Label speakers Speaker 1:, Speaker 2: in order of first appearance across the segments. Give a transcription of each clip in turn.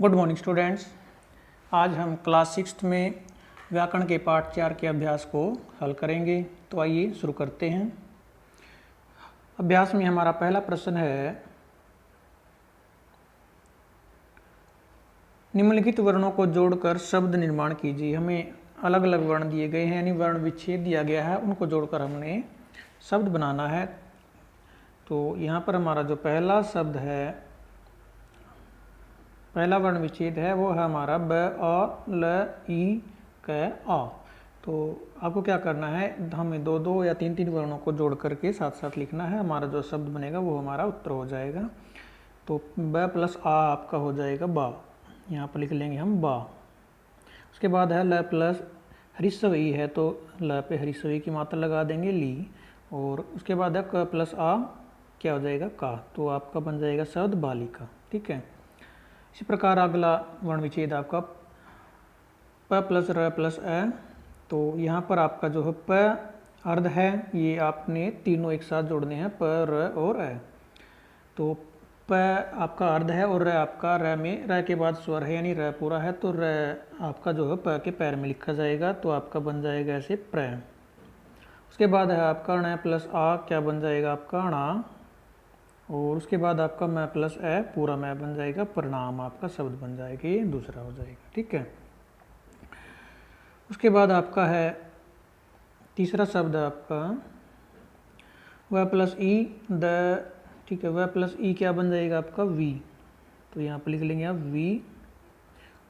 Speaker 1: Good morning students. आज हम class 6 में व्याकरण के पाठ 4 के अभ्यास को हल करेंगे। तो आइए शुरू करते हैं। अभ्यास में हमारा पहला प्रश्न है, निम्नलिखित वर्णों को जोड़कर शब्द निर्माण कीजिए। हमें अलग अलग वर्ण दिए गए हैं, यानी वर्ण विच्छेद दिया गया है, उनको जोड़कर हमने शब्द बनाना है। तो यहाँ पर हमारा जो पहला शब्द है, पहला वर्ण विच्छेद है, वो है हमारा ब अ ल ई क आ। तो आपको क्या करना है, हमें दो दो या तीन तीन वर्णों को जोड़ करके साथ साथ लिखना है। हमारा जो शब्द बनेगा वो हमारा उत्तर हो जाएगा। तो ब प्लस आ आपका हो जाएगा बा, यहाँ पर लिख लेंगे हम बा। उसके बाद है ल प्लस हरिस्व ई है, तो ल पे हरिस्व ई की मात्रा लगा देंगे ली। और उसके बाद है क प्लस आ, क्या हो जाएगा का। तो आपका बन जाएगा शब्द बालिका। ठीक है। इसी प्रकार अगला वर्ण विच्छेद आपका प प्लस र प्लस अ। तो यहाँ पर आपका जो है प अर्ध है, ये आपने तीनों एक साथ जोड़ने हैं, प र और अ। तो प आपका अर्ध है और र आपका, र में र के बाद स्वर है यानी र पूरा है, तो र आपका जो है प के पैर में लिखा जाएगा। तो आपका बन जाएगा ऐसे प्र। उसके बाद है आपका ण प्लस आ, क्या बन जाएगा आपका णा। और उसके बाद आपका मैं प्लस ए, पूरा मैं बन जाएगा प्रणाम, आपका शब्द बन जाएगा, ये दूसरा हो जाएगा। ठीक है। उसके बाद आपका है तीसरा शब्द आपका वह प्लस ई द। ठीक है, वह प्लस ई क्या बन जाएगा आपका वी। तो यहाँ पर लिख लेंगे आप वी।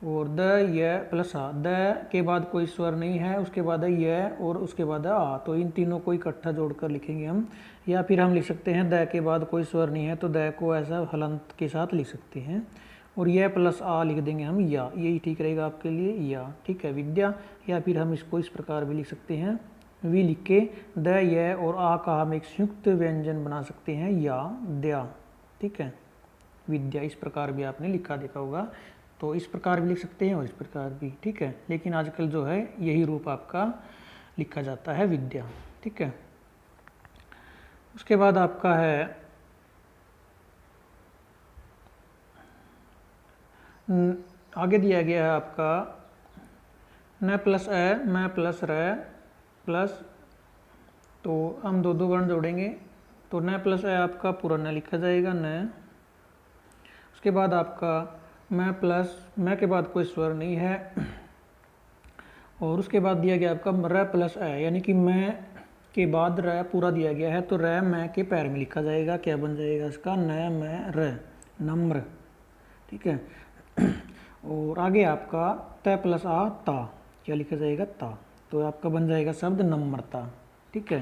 Speaker 1: और द य प्लस आ, द के बाद कोई स्वर नहीं है, उसके बाद है य और उसके बाद है आ। तो इन तीनों को इकट्ठा जोड़कर लिखेंगे हम। या फिर हम लिख सकते हैं द के बाद कोई स्वर नहीं है तो द को ऐसा हलंत के साथ लिख सकते हैं। और यह प्लस आ लिख देंगे हम या, यही ठीक रहेगा आपके लिए या। ठीक है, विद्या। या फिर हम इसको इस प्रकार भी लिख सकते हैं, वी लिख के द य और आ का हम एक संयुक्त व्यंजन बना सकते हैं या द्या। ठीक है, विद्या। इस प्रकार भी आपने लिखा देखा होगा। तो इस प्रकार भी लिख सकते हैं और इस प्रकार भी। ठीक है, लेकिन आजकल जो है यही रूप आपका लिखा जाता है, विद्या। ठीक है। उसके बाद आपका है आगे दिया गया है आपका न प्लस अ, मैं प्लस र प्लस। तो हम दो दो वर्ण जोड़ेंगे, तो न प्लस अ आपका पूरा न लिखा जाएगा न। उसके बाद आपका मैं प्लस, मैं के बाद कोई स्वर नहीं है, और उसके बाद दिया गया आपका र प्लस अ, यानी कि मैं के बाद र पूरा दिया गया है, तो र मैं के पैर में लिखा जाएगा। क्या बन जाएगा इसका, न मैं र, नम्र। ठीक है। और आगे आपका त प्लस आ ता, क्या लिखा जाएगा ता। तो आपका बन जाएगा शब्द नम्रता। ठीक है,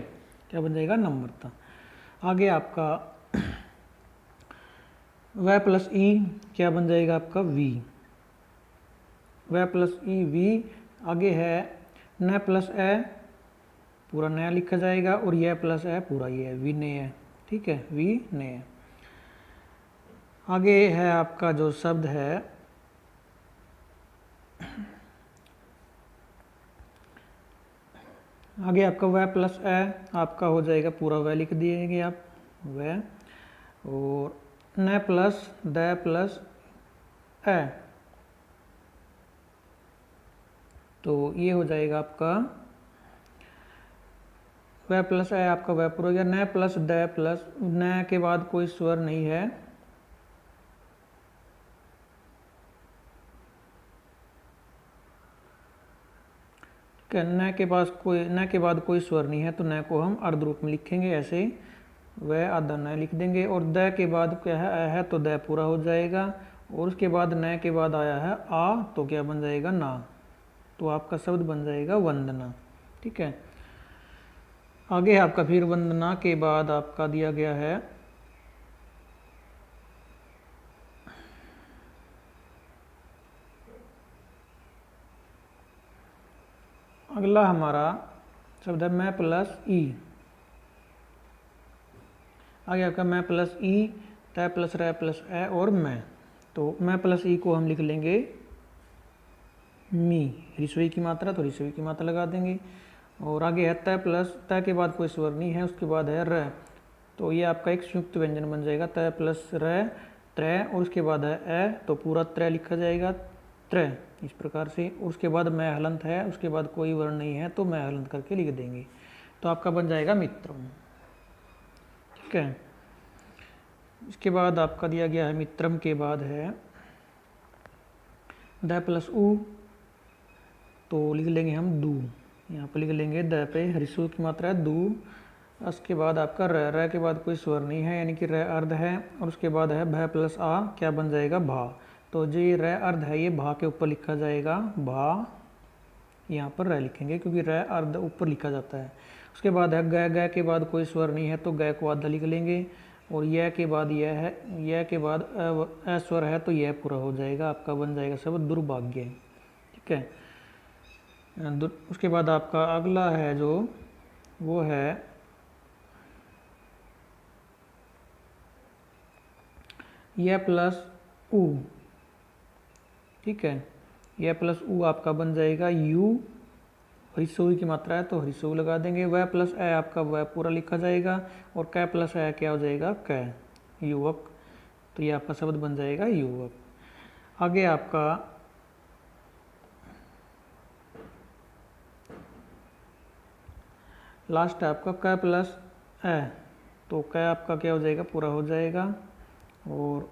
Speaker 1: क्या बन जाएगा नम्रता। आगे आपका वह प्लस ई, क्या बन जाएगा आपका वी। वह प्लस ई वी। आगे है न प्लस ए, पूरा नया लिखा जाएगा, और यह प्लस ए पूरा ये विनय। ठीक है, विनय। आगे है आपका जो शब्द है आगे आपका वह प्लस ए, आपका हो जाएगा पूरा वह लिख दिएंगे आप वह। और न प्लस द प्लस ए, तो ये हो जाएगा आपका वह प्लस है, आपका वह पूरा हो गया। न प्लस द प्लस, न के बाद कोई स्वर नहीं है, न के पास कोई, न के बाद कोई स्वर नहीं है, तो न को हम अर्ध रूप में लिखेंगे ऐसे, वह आधा न लिख देंगे। और द के बाद क्या है, अ है, तो द पूरा हो जाएगा। और उसके बाद न के बाद आया है आ, तो क्या बन जाएगा ना। तो आपका शब्द बन जाएगा वंदना। ठीक है। आगे आपका फिर वंदना के बाद आपका दिया गया है अगला हमारा शब्द है मैं प्लस ई। आगे आपका मैं प्लस ई, त प्लस र प्लस ए और मैं। तो मैं प्लस ई को हम लिख लेंगे मी, रिसोई की मात्रा, तो रिसोई की मात्रा लगा देंगे। और आगे है त प्लस, त के बाद कोई स्वर नहीं है, उसके बाद है र, तो ये आपका एक संयुक्त व्यंजन बन जाएगा, त प्लस र, त्रै और उसके बाद है ए, तो पूरा त्रै लिखा जाएगा त्रै इस प्रकार से। उसके बाद मैं हलंत है, उसके बाद कोई वर्ण नहीं है तो मैं हलंत करके लिख देंगे, तो आपका बन जाएगा मित्रम। ठीक है, इसके बाद आपका दिया गया है मित्रम के बाद है द प्लस उ, तो लिख लेंगे हम दू। यहाँ पर लिख लेंगे द पे हरिशु की मात्रा है दू। उसके बाद आपका र के बाद कोई स्वर नहीं है यानी कि र अर्ध है, और उसके बाद है भ प्लस आ, क्या बन जाएगा भा। तो जो ये र अर्ध है ये भा के ऊपर लिखा जाएगा भा, यहाँ पर र लिखेंगे क्योंकि र अर्ध ऊपर लिखा जाता है। उसके बाद है ग के बाद कोई स्वर नहीं है तो ग को आधा लिख लेंगे, और यह के बाद यह है, यह के बाद अस्वर है तो यह पूरा हो जाएगा, आपका बन जाएगा शब्द दुर्भाग्य। ठीक है, उसके बाद आपका अगला है जो वो है यह प्लस उ। ठीक है, यह प्लस उ आपका बन जाएगा यू, हरिसोई की मात्रा है तो हरिसोई लगा देंगे। वह प्लस ए आपका वह पूरा लिखा जाएगा, और कै प्लस ए क्या हो जाएगा कै, युवक। तो ये आपका शब्द बन जाएगा युवक। आगे आपका लास्ट है आपका कै प्लस ए, तो कै आपका क्या हो जाएगा पूरा हो जाएगा। और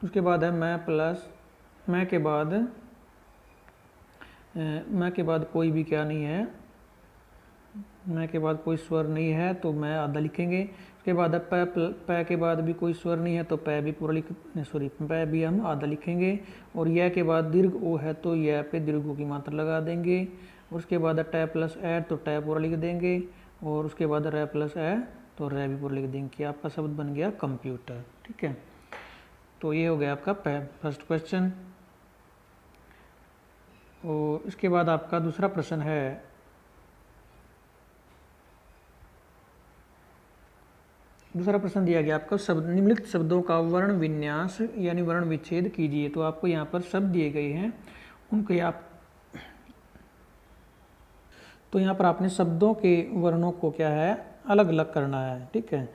Speaker 1: उसके बाद है मैं प्लस मैं के बाद कोई भी क्या नहीं है, मैं के बाद कोई स्वर नहीं है तो मैं आधा लिखेंगे। उसके बाद है पै के बाद भी कोई स्वर नहीं है तो पै भी पूरा पै भी हम आधा लिखेंगे। और यह के बाद दीर्घ ओ है तो यह पे दीर्घ की मात्रा लगा देंगे। उसके बाद है टै प्लस ए तो टै पूरा लिख देंगे, और उसके बाद रै प्लस ए तो रै भी पूरा लिख देंगे कि आपका शब्द बन गया कंप्यूटर। ठीक है, तो ये हो गया आपका फर्स्ट क्वेश्चन। और इसके बाद आपका दूसरा प्रश्न है दूसरा प्रश्न दिया गया आपको निम्नलिखित शब्दों का वर्ण विन्यास यानी वर्ण विच्छेद कीजिए। तो आपको यहाँ पर शब्द दिए गए हैं, उनके आप तो यहाँ पर आपने शब्दों के वर्णों को क्या है अलग अलग करना है। ठीक है,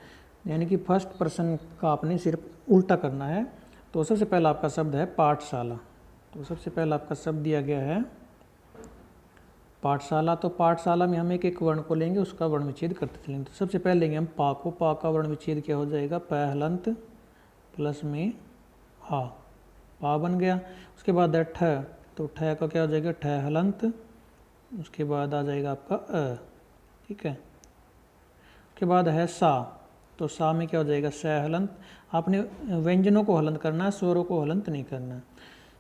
Speaker 1: यानी कि फर्स्ट पर्सन का आपने सिर्फ उल्टा करना है। तो सबसे पहला आपका शब्द है पाठशाला। तो सबसे पहला आपका शब्द दिया गया है पाठशाला। तो पाठशाला में हम एक एक वर्ण को लेंगे, उसका वर्ण विच्छेद करते चलेंगे। तो सबसे पहले लेंगे हम पा को, पा का वर्ण विच्छेद क्या हो जाएगा पै हलंत प्लस में आ, पा बन गया। उसके बाद है ठ, तो ठ का क्या हो जाएगा ठ हलंत, उसके बाद आ जाएगा आपका अ। ठीक है, उसके बाद है सा, तो सा में क्या हो जाएगा स हलंत। आपने व्यंजनों को हलंत करना है, स्वरों को हलंत नहीं करना।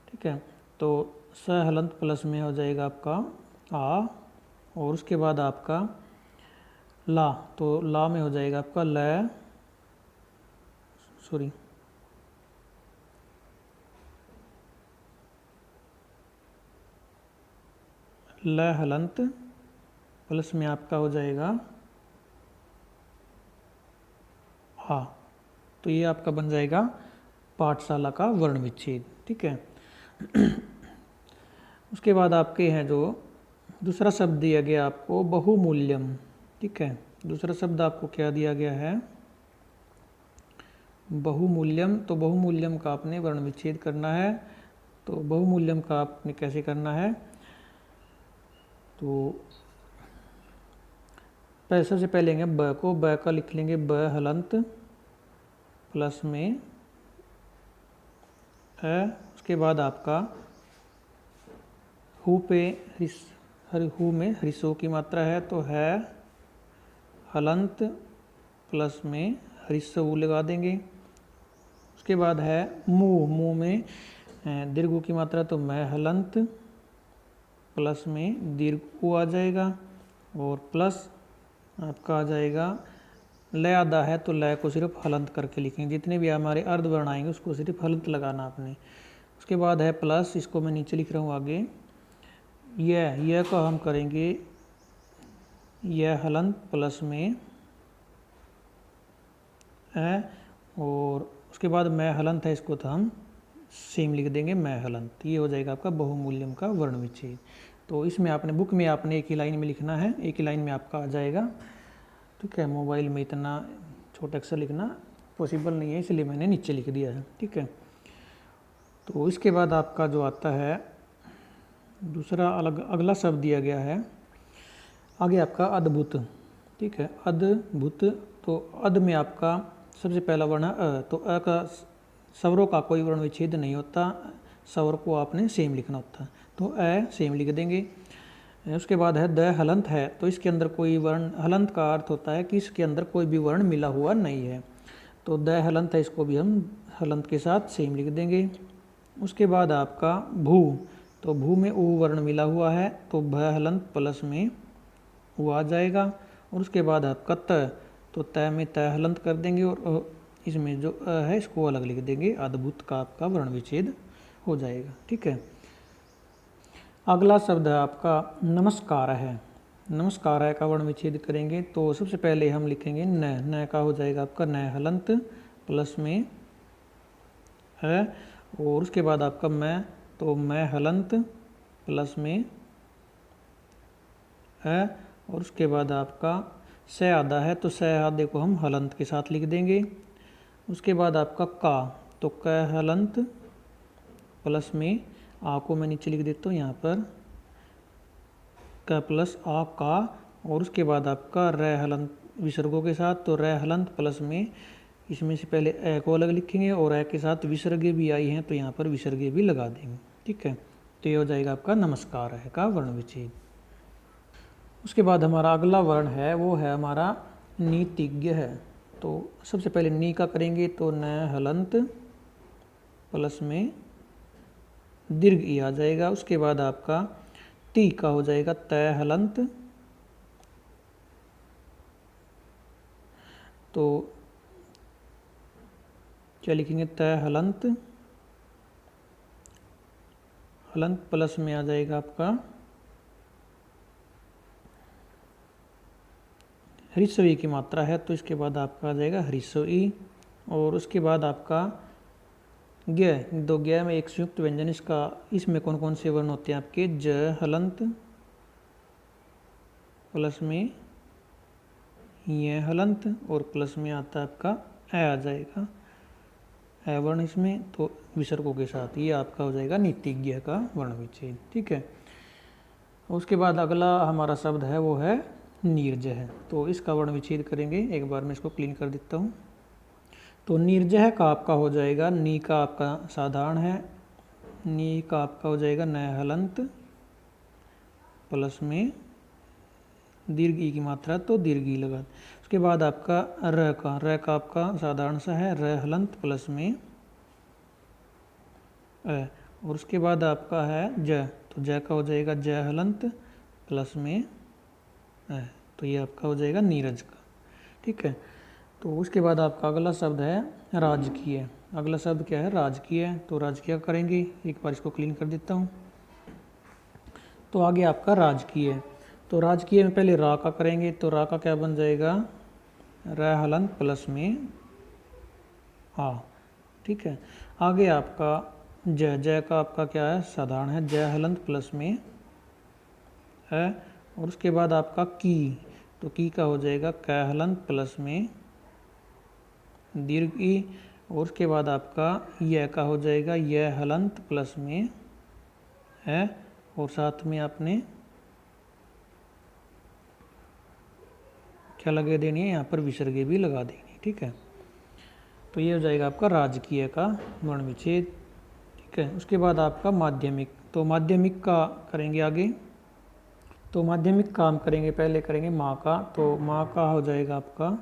Speaker 1: ठीक है, तो स हलंत प्लस में हो जाएगा आपका आ, और उसके बाद आपका ला, तो ला में हो जाएगा आपका ल, ल हलंत प्लस में आपका हो जाएगा आ। तो ये आपका बन जाएगा पाठशाला का वर्ण विच्छेद। ठीक है, उसके बाद आपके हैं जो दूसरा शब्द दिया गया आपको बहुमूल्यम। ठीक है, दूसरा शब्द आपको क्या दिया गया है बहुमूल्यम। तो बहुमूल्यम का आपने वर्ण विच्छेद करना है। तो बहुमूल्यम का आपने कैसे करना है, तो सबसे पहले लेंगे ब को, ब का लिख लेंगे ब हलंत प्लस में है। उसके बाद आपका हु पे हु में हरिसो की मात्रा है तो है हलंत प्लस में हरिसो लगा देंगे। उसके बाद है मुँह, मुँह में दीर्घ की मात्रा तो मैं हलंत प्लस में दीर्घ उ आ जाएगा, और प्लस आपका आ जाएगा लय आधा है तो लय को सिर्फ हलंत करके लिखेंगे। जितने भी हमारे अर्धवर्ण आएंगे उसको सिर्फ हलंत लगाना आपने। उसके बाद है प्लस, इसको मैं नीचे लिख रहा हूँ आगे, यह को हम करेंगे यह हलंत प्लस में है, और उसके बाद मैं हलंत है इसको तो हम सेम लिख देंगे मैं हलंत। ये हो जाएगा आपका बहुमूल्यम का वर्ण विच्छेद। तो इसमें आपने बुक में आपने एक ही लाइन में लिखना है, एक ही लाइन में आपका आ जाएगा। ठीक है, मोबाइल में इतना छोटा अक्षर लिखना पॉसिबल नहीं है, इसलिए मैंने नीचे लिख दिया है। ठीक है, तो इसके बाद आपका जो आता है दूसरा अगला शब्द दिया गया है आगे आपका अद्भुत। ठीक है, अद्भुत। तो अद में आपका सबसे पहला वर्ण है अ, तो अ का स्वरों का कोई वर्ण विच्छेद नहीं होता, स्वर को आपने सेम लिखना होता है, तो अ सेम लिख देंगे। उसके बाद है द हलंत है, तो इसके अंदर कोई वर्ण, हलंत का अर्थ होता है कि इसके अंदर कोई भी वर्ण मिला हुआ नहीं है, तो द हलंत है, इसको भी हम हलंत के साथ सेम लिख देंगे। उसके बाद आपका भू, तो भू में ऊ वर्ण मिला हुआ है, तो भ हलंत प्लस में ऊ आ जाएगा। और उसके बाद आपका त, तो त में त हलंत कर देंगे और इसमें जो अ है इसको अलग लिख देंगे, अद्भुत का आपका वर्ण विच्छेद हो जाएगा। ठीक है, अगला शब्द है आपका नमस्कार है। नमस्कार है का वर्ण विच्छेद करेंगे, तो सबसे पहले हम लिखेंगे न का हो जाएगा आपका न हलंत प्लस में है, और उसके बाद आपका मैं, तो मैं हलंत प्लस में है, और उसके बाद आपका स आधा है, तो स आधे को हम हलंत के साथ लिख देंगे। उसके बाद आपका का, तो क हलंत प्लस में आ को मैं नीचे लिख देता हूँ यहाँ पर क प्लस आ का, और उसके बाद आपका र हलंत विसर्गों के साथ, तो र हलंत प्लस में इसमें से पहले ए को अलग लिखेंगे और ए के साथ विसर्गे भी आई हैं, तो यहाँ पर विसर्गे भी लगा देंगे। ठीक है, तो ये हो जाएगा आपका नमस्कार है का वर्ण विच्छेद। उसके बाद हमारा अगला वर्ण है वो है हमारा नीतिज्ञ है, तो सबसे पहले नी का करेंगे, तो न हलंत प्लस में दीर्घ ई आ जाएगा। उसके बाद आपका ती का हो जाएगा तय हलंत, तो क्या लिखेंगे तय हलंत, हलंत प्लस में आ जाएगा आपका हरिस्व ई की मात्रा है, तो इसके बाद आपका आ जाएगा हरिस्व ई। और उसके बाद आपका ज्ञ, दो ज्ञ में एक संयुक्त व्यंजन, इसका इसमें कौन कौन से वर्ण होते हैं आपके, ज हलंत प्लस में ये हलंत और प्लस में आता है आपका ए आ जाएगा, ए वर्ण इसमें, तो विसर्गों के साथ, ये आपका हो जाएगा नीतिज्ञ का वर्ण विच्छेद। ठीक है, उसके बाद अगला हमारा शब्द है वो है नीरज है, तो इसका वर्ण विच्छेद करेंगे। एक बार मैं इसको क्लीन कर देता हूँ। तो नीरजह का आपका हो जाएगा, नी का आपका साधारण है, नी का आपका हो जाएगा न हलंत प्लस में दीर्घ ई की मात्रा, तो दीर्घ ई लगा। उसके बाद आपका र का आपका साधारण सा है, र हलंत प्लस में अ, और उसके बाद आपका है ज, तो ज का हो जाएगा ज हलंत प्लस में अ, तो ये आपका हो जाएगा नीरज का। ठीक है, तो उसके बाद आपका अगला शब्द है राजकीय। अगला शब्द क्या है, राजकीय। तो राजकीय करेंगे, एक बार इसको क्लीन कर देता हूँ। तो आगे आपका राजकीय, तो राजकीय में पहले रा का करेंगे, तो रा का क्या बन जाएगा, र हलंत प्लस में आ। ठीक है, आगे आपका जय का आपका क्या है, साधारण है, जय हलंत प्लस में है, और उसके बाद आपका की, तो की का हो जाएगा क हलंत प्लस में दीर्घ ई, और उसके बाद आपका यह का हो जाएगा यह हलंत प्लस में है, और साथ में आपने क्या लगा देनी है, यहाँ पर विसर्गे भी लगा देनी। ठीक है, तो ये हो जाएगा आपका राजकीय का वर्ण विच्छेद। ठीक है, उसके बाद आपका माध्यमिक, तो माध्यमिक का करेंगे आगे। तो माध्यमिक काम करेंगे, पहले करेंगे माँ का, तो माँ का हो जाएगा आपका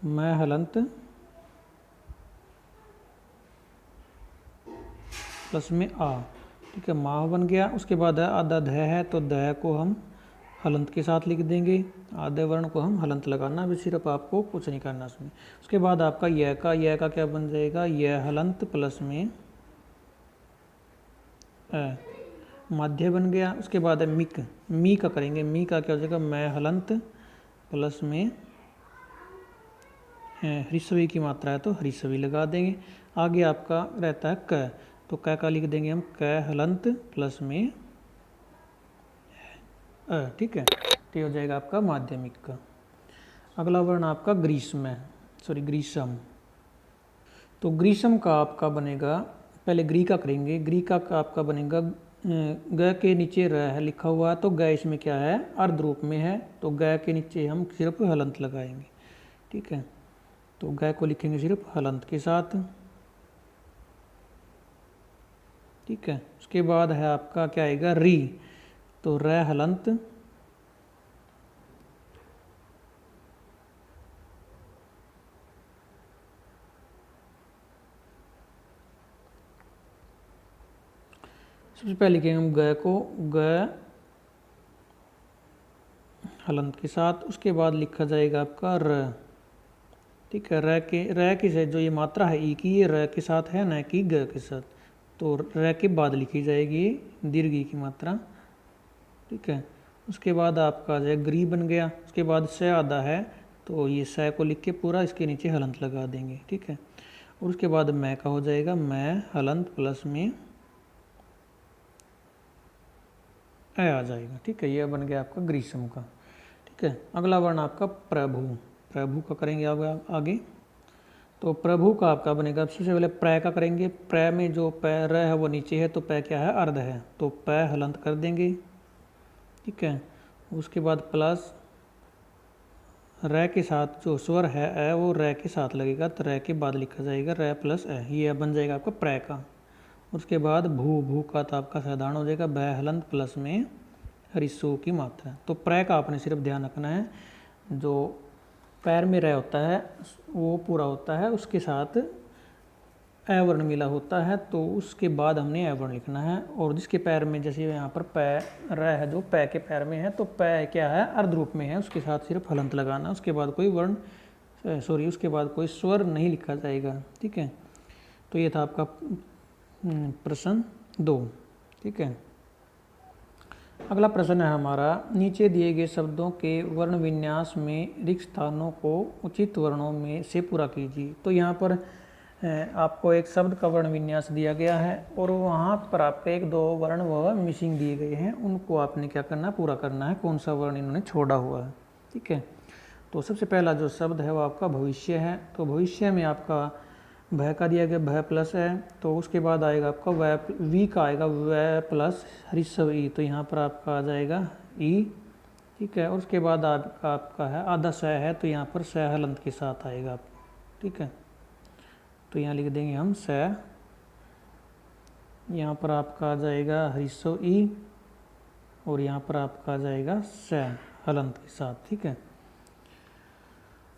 Speaker 1: मैं हलंत प्लस में आ। ठीक है, माह बन गया। उसके बाद है आधा ध है, तो ध को हम हलंत के साथ लिख देंगे, आधे वर्ण को हम हलंत लगाना, भी सिर्फ आपको कुछ नहीं करना उसमें। उसके बाद आपका यह का क्या बन जाएगा, यह हलंत प्लस में माध्य बन गया। उसके बाद है मिक, मी का करेंगे, मी का क्या हो जाएगा, मैं हलंत प्लस में हरिस्वी की मात्रा है, तो हरिस्वी लगा देंगे। आगे आपका रहता है क, तो क का लिख देंगे हम क हलंत प्लस में ठीक है, तो ये हो जाएगा आपका माध्यमिक का। अगला वर्ण आपका ग्रीष्म है, सॉरी ग्रीष्म। तो ग्रीष्म का आपका बनेगा, पहले ग्री का करेंगे। ग्री का आपका बनेगा ग के नीचे र है लिखा हुआ है, तो ग इसमें क्या है, अर्ध रूप में है, तो ग के नीचे हम सिर्फ हलंत लगाएंगे। ठीक है, तो ग को लिखेंगे सिर्फ हलंत के साथ। ठीक है, उसके बाद है आपका क्या आएगा, री, तो र हलंत, सबसे पहले लिखेंगे हम ग को, ग हलंत के साथ। उसके बाद लिखा जाएगा आपका र। ठीक है, र के से जो ये मात्रा है ई की, ये र के साथ है, न कि ग के साथ, तो र के बाद लिखी जाएगी दीर्घ ई की मात्रा। ठीक है, उसके बाद आपका जो है ग्री बन गया। उसके बाद स आधा है, तो ये स को लिख के पूरा इसके नीचे हलंत लगा देंगे। ठीक है, और उसके बाद मैं का हो जाएगा, मैं हलंत प्लस में ए आ जाएगा। ठीक है, यह बन गया आपका ग्रीष्म का। ठीक है, अगला वर्ण आपका प्रभु। प्रभु का करेंगे आगे। तो प्रभु का आपका बनेगा, सबसे पहले प्र का करेंगे। प्र में जो पैर है वो नीचे है, तो पै क्या है, अर्ध है, तो पै हलंत कर देंगे। ठीक है, उसके बाद प्लस र के साथ जो स्वर है ए, वो र के साथ लगेगा, तो र के बाद लिखा जाएगा र प्लस ए, ये बन जाएगा आपका प्र का। उसके बाद भू, भू का तो आपका साधारण हो जाएगा बै हलंत प्लस में हरिसो की मात्रा। तो प्र का आपने सिर्फ ध्यान रखना है, जो पैर में रह होता है वो पूरा होता है, उसके साथ ए वर्ण मिला होता है, तो उसके बाद हमने ए वर्ण लिखना है। और जिसके पैर में, जैसे यहाँ पर पै र है, जो पै के पैर में है, तो पै क्या है, अर्ध रूप में है, उसके साथ सिर्फ हलंत लगाना। उसके बाद कोई वर्ण, सॉरी उसके बाद कोई स्वर नहीं लिखा जाएगा। ठीक है, तो ये था आपका प्रश्न 2। ठीक है, अगला प्रश्न है हमारा, नीचे दिए गए शब्दों के वर्ण विन्यास में रिक्त स्थानों को उचित वर्णों में से पूरा कीजिए। तो यहाँ पर आपको एक शब्द का वर्ण विन्यास दिया गया है, और वहाँ पर आपके एक दो वर्ण वह मिसिंग दिए गए हैं, उनको आपने क्या करना है, पूरा करना है, कौन सा वर्ण इन्होंने छोड़ा हुआ है। ठीक है, तो सबसे पहला जो शब्द है वो आपका भविष्य है। तो भविष्य में आपका भय का दिया गया, भय प्लस है, तो उसके बाद आएगा आपका वै, वी का आएगा वै प्लस हरिस्व ई, तो यहाँ पर आपका आ जाएगा ई। ठीक है, और उसके बाद आपका है आधा स है, तो यहाँ पर स हलंत के साथ आएगा। ठीक है, तो यहाँ लिख देंगे हम स, यहाँ पर आपका आ जाएगा हरिस्व ई, और यहाँ पर आपका आ जाएगा स हलंत के साथ। ठीक है,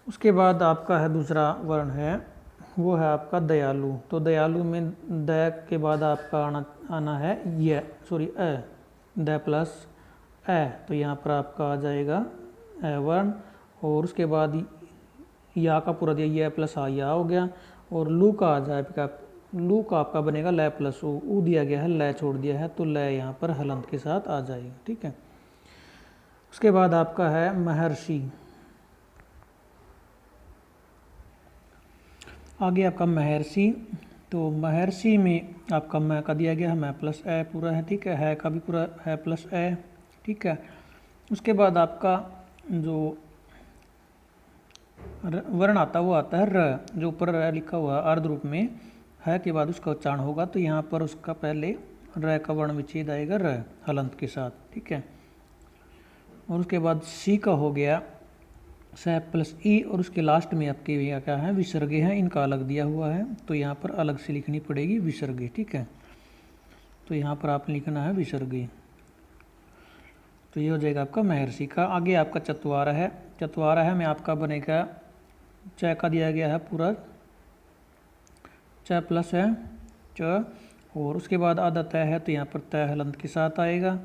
Speaker 1: उसके बाद आपका है दूसरा वर्ण है, वो है आपका दयालु। तो दयालु में द के बाद आपका आना है य, सॉरी अ, द प्लस ए, तो यहाँ पर आपका आ जाएगा ए वर्ण, और उसके बाद या का पूरा दिया, य प्लस आ या हो गया, और लू का आ जाएगा, लू का आपका बनेगा ल प्लस ऊ दिया गया है, ल छोड़ दिया है, तो ल यहाँ पर हलंत के साथ आ जाएगा। ठीक है, उसके बाद आपका है महर्षि। आगे आपका महर्षि, तो महर्षि में आपका मैं का दिया गया है, मैं प्लस ए पूरा है। ठीक है का भी पूरा है प्लस ए। ठीक है, उसके बाद आपका जो वर्ण आता है वो आता है र, जो ऊपर र लिखा हुआ है अर्ध रूप में है के बाद उसका उच्चारण होगा, तो यहाँ पर उसका पहले र का वर्ण विच्छेद आएगा र हलंत के साथ। ठीक है, और उसके बाद सी का हो गया स प्लस ई, और उसके लास्ट में आपके यहाँ क्या है, विसर्गे हैं, इनका अलग दिया हुआ है, तो यहाँ पर अलग से लिखनी पड़ेगी विसर्गे। ठीक है, तो यहाँ पर आपने लिखना है विसर्गे, तो ये हो जाएगा आपका महर्षि का। आगे आपका चतवारा है। चतवारा है में आपका बनेगा च का दिया गया है पूरा, च प्लस है च, और उसके बाद आधा तय है, तो यहाँ पर तय हलंत के साथ आएगा।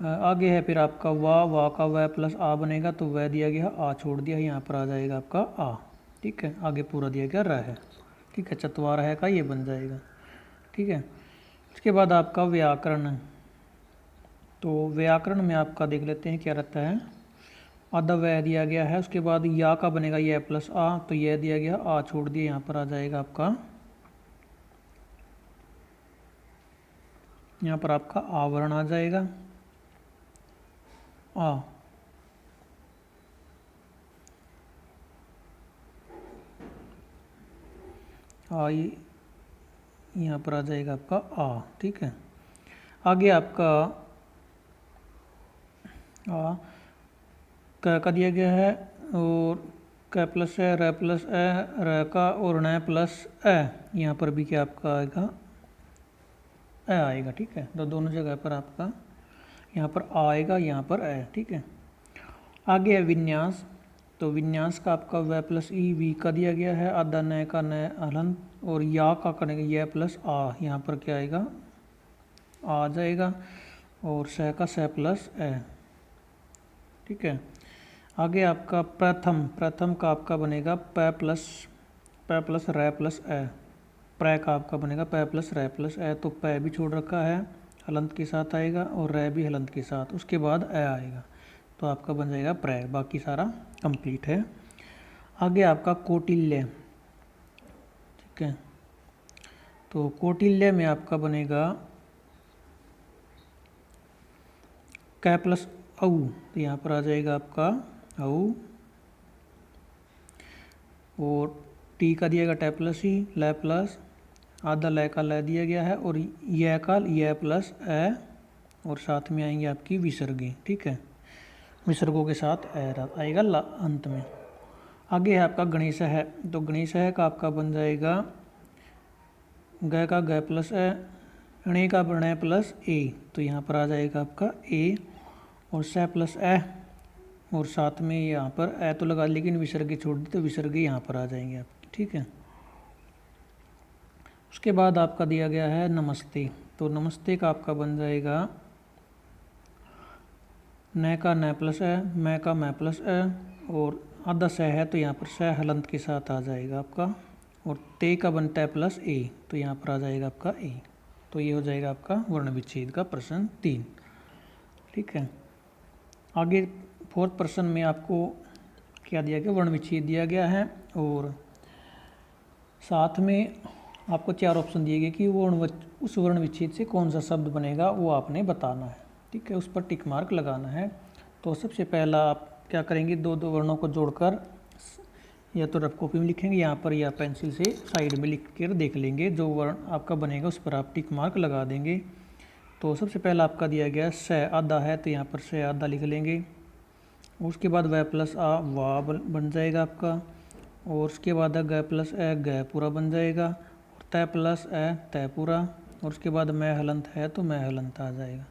Speaker 1: आगे है फिर आपका वाह का वह प्लस आ बनेगा, तो वह दिया गया आ छोड़ दिया, यहाँ पर आ जाएगा आपका आ। ठीक है, आगे पूरा दिया गया रह है। ठीक है, चतवारा है का ये बन जाएगा। ठीक है, उसके बाद आपका व्याकरण। तो व्याकरण में आपका देख लेते हैं क्या रहता है, आधा वह दिया गया है, उसके बाद या का बनेगा यह प्लस आ, तो यह दिया गया आ छोड़ दिया, यहाँ पर आ जाएगा आपका, यहाँ पर आपका आवरण आ जाएगा आ। आई यहाँ पर आ जाएगा आपका आ। ठीक है, आगे आपका आ का दिया गया है और क प्लस है, र प्लस ए, र का और न प्लस ए, यहाँ पर भी क्या आपका आएगा ए आएगा। ठीक है, तो दोनों जगह पर आपका यहाँ पर आ आएगा, यहाँ पर ए। ठीक है, आगे है विन्यास। तो विन्यास का आपका व प्लस ई वी का दिया गया है, आधा न का न हलंत और या का करेंगे य प्लस आ, यहाँ पर क्या आएगा आ जाएगा और स का स प्लस ए। ठीक है, आगे आपका प्रथम का आपका बनेगा प प्लस र प्लस ए, प्र का आपका बनेगा प प्लस र प्लस ए। तो प भी छोड़ रखा है, हलंत के साथ आएगा और र भी हलंत के साथ, उसके बाद ए आएगा, तो आपका बन जाएगा प्र। बाकी सारा कंप्लीट है। आगे आपका कौटिल्य। ठीक है, तो कौटिल्य में आपका बनेगा क प्लस औ, तो यहाँ पर आ जाएगा आपका औ और टी का दिएगा ट प्लस ई, ल प्लस आधा ल का ल दिया गया है और य का य प्लस ए और साथ में आएंगे आपकी विसर्गी। ठीक है, विसर्गों के साथ ए आएगा अंत में। आगे है आपका गणेश है। तो गणेश है का आपका बन जाएगा ग का ग प्लस ए, णे का ण प्लस ए, तो यहाँ पर आ जाएगा आपका ए और स प्लस ए और साथ में यहाँ पर ए तो लगा, लेकिन विसर्ग छोड़ दी तो विसर्ग यहाँ पर आ जाएंगे आपके। ठीक है, उसके बाद आपका दिया गया है नमस्ते। तो नमस्ते का आपका बन जाएगा न का न प्लस है, मैं का मैं प्लस है और आधा स है, तो यहाँ पर स हलंत के साथ आ जाएगा आपका और ते का बनता है प्लस ए, तो यहाँ पर आ जाएगा आपका ए। तो ये हो जाएगा आपका वर्ण विच्छेद का प्रश्न 3। ठीक है, आगे फोर्थ प्रश्न में आपको क्या दिया गया, वर्ण विच्छेद दिया गया है और साथ में आपको 4 ऑप्शन दिए गए कि उस वर्ण विच्छेद से कौन सा शब्द बनेगा वो आपने बताना है। ठीक है, उस पर टिक मार्क लगाना है। तो सबसे पहला आप क्या करेंगे, दो वर्णों को जोड़कर या तो रफ कॉपी में लिखेंगे यहाँ पर या पेंसिल से साइड में लिख कर देख लेंगे, जो वर्ण आपका बनेगा उस पर आप टिक मार्क लगा देंगे। तो सबसे पहला आपका दिया गया स आधा है, तो यहाँ पर स आधा लिख लेंगे। उसके बाद व प्लस आ वा बन जाएगा आपका और उसके बाद ग प्लस ए ग पूरा बन जाएगा और त प्लस ए त पूरा और उसके बाद मैं हलंत है तो मैं हलंत आ जाएगा।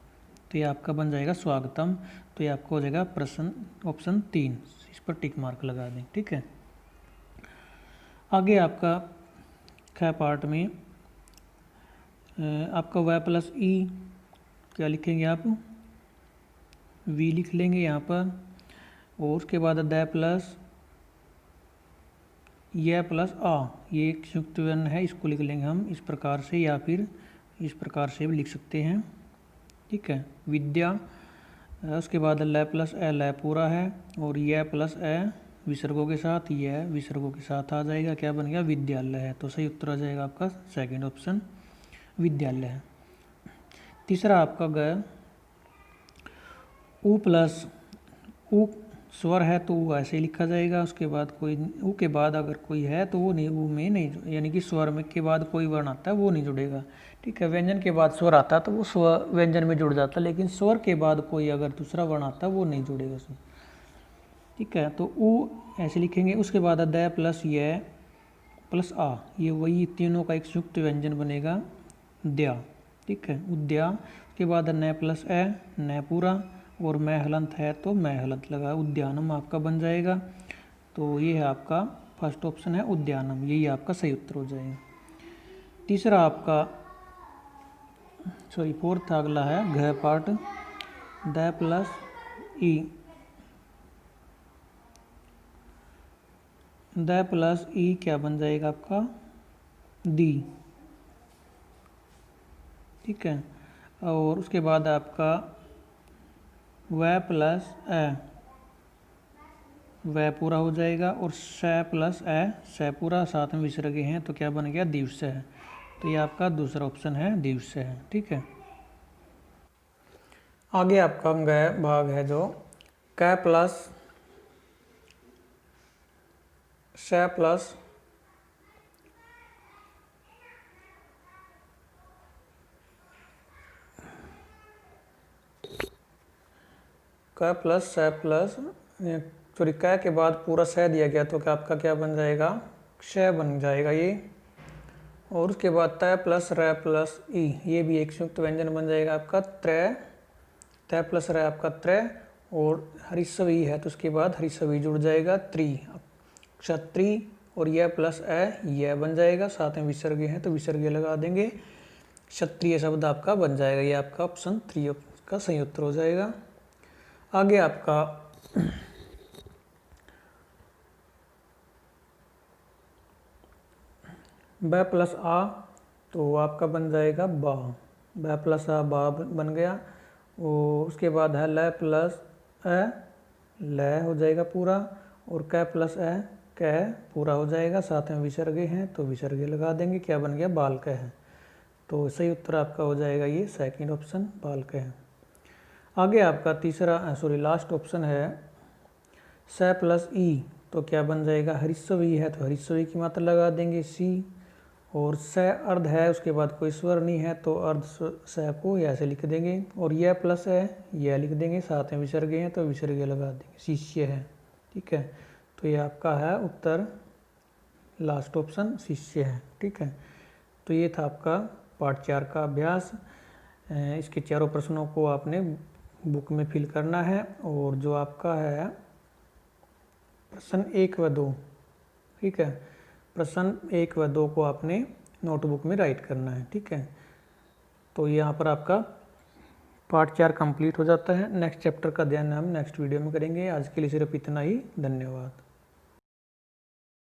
Speaker 1: तो ये आपका बन जाएगा स्वागतम। तो ये आपको हो जाएगा प्रश्न ऑप्शन 3, इस पर टिक मार्क लगा दें। ठीक है, आगे आपका ख पार्ट में आपका व प्लस ई क्या लिखेंगे आप वी लिख लेंगे यहाँ पर और उसके बाद द प्लस य प्लस आ, ये एक संयुक्त वर्ण है, इसको लिख लेंगे हम इस प्रकार से या फिर इस प्रकार से भी लिख सकते हैं। ठीक है, विद्या, उसके बाद ल प्लस ए ल पूरा है और य प्लस ए विसर्गों के साथ, यह विसर्गों के साथ आ जाएगा, क्या बन गया विद्यालय है। तो सही उत्तर आ जाएगा आपका सेकंड ऑप्शन विद्यालय है। तीसरा आपका ग उ प्लस उ स्वर है तो वो ऐसे ही लिखा जाएगा। उसके बाद कोई उ के बाद अगर कोई है तो वो नहीं, उ में नहीं, यानी कि स्वर में के बाद कोई वर्ण आता है वो नहीं जुड़ेगा। ठीक है, व्यंजन के बाद स्वर आता है तो वो स्वर व्यंजन में जुड़ जाता है, लेकिन स्वर के बाद कोई अगर दूसरा वर्ण आता है वो नहीं जुड़ेगा उसमें। ठीक है, तो उ ऐसे लिखेंगे। उसके बाद द प्लस य प्लस आ, ये वही तीनों का एक संयुक्त व्यंजन बनेगा द्या। ठीक है, उद्या। उसके बाद न प्लस ए न पूरा और मैं हलंत है तो मैं हलंत लगा, उद्यानम आपका बन जाएगा। तो ये है आपका फर्स्ट ऑप्शन है उद्यानम, यही आपका सही उत्तर हो जाएगा। तीसरा आपका फोर्थ अगला है घ पार्ट, द प्लस ई, द प्लस ई क्या बन जाएगा आपका दी। ठीक है, और उसके बाद आपका व प्लस ए वह पूरा हो जाएगा और स प्लस ए स पूरा, साथ में विसर्गे हैं तो क्या बन गया दिवस है। तो ये आपका दूसरा ऑप्शन है दिवस है। ठीक है, आगे आपका ग भाग है जो क प्लस स प्लस क प्लस स प्लस सॉरी क के बाद पूरा स दिया गया तो क्या आपका क्या बन जाएगा, क्ष बन जाएगा ये। और उसके बाद त प्लस र प्लस ई, ये भी एक संयुक्त व्यंजन बन जाएगा आपका त्रय। त प्लस र आपका त्रय, और हरिस्व ई है तो उसके बाद हरिस्व ई जुड़ जाएगा त्रि, क्षत्रि। और यह प्लस यह बन जाएगा, साथ में विसर्ग है तो विसर्ग लगा देंगे, क्षत्रिय शब्द आपका बन जाएगा। ये आपका ऑप्शन 3 का सही उत्तर हो जाएगा। आगे आपका ब प्लस आ, तो आपका बन जाएगा बा, ब प्लस आ बा बन गया। और उसके बाद है ल प्लस ल हो जाएगा पूरा, और क प्लस क पूरा हो जाएगा, साथ में विसर्गे हैं तो विसर्गे लगा देंगे, क्या बन गया, बाल क है। तो सही उत्तर आपका हो जाएगा ये सेकंड ऑप्शन बाल क है। आगे आपका तीसरा सॉरी लास्ट ऑप्शन है स प्लस ई, तो क्या बन जाएगा, हरिस्व ई है तो हरिस्व ई की मात्रा लगा देंगे सी। और स अर्ध है, उसके बाद कोई स्वर नहीं है तो अर्ध स को ऐसे लिख देंगे, और यह प्लस है यह लिख देंगे, साथ में विसर्गे हैं तो विसर्गे लगा देंगे, शिष्य है। ठीक है, तो ये आपका है उत्तर लास्ट ऑप्शन शिष्य है। ठीक है, तो ये था आपका पार्ट 4 का अभ्यास। इसके चारों प्रश्नों को आपने बुक में फिल करना है, और जो आपका है प्रश्न 1 व 2, ठीक है, प्रश्न 1 व 2 को आपने नोटबुक में राइट करना है। ठीक है, तो यहाँ पर आपका पार्ट 4 कंप्लीट हो जाता है। नेक्स्ट चैप्टर का अध्ययन हम नेक्स्ट वीडियो में करेंगे। आज के लिए सिर्फ इतना ही, धन्यवाद।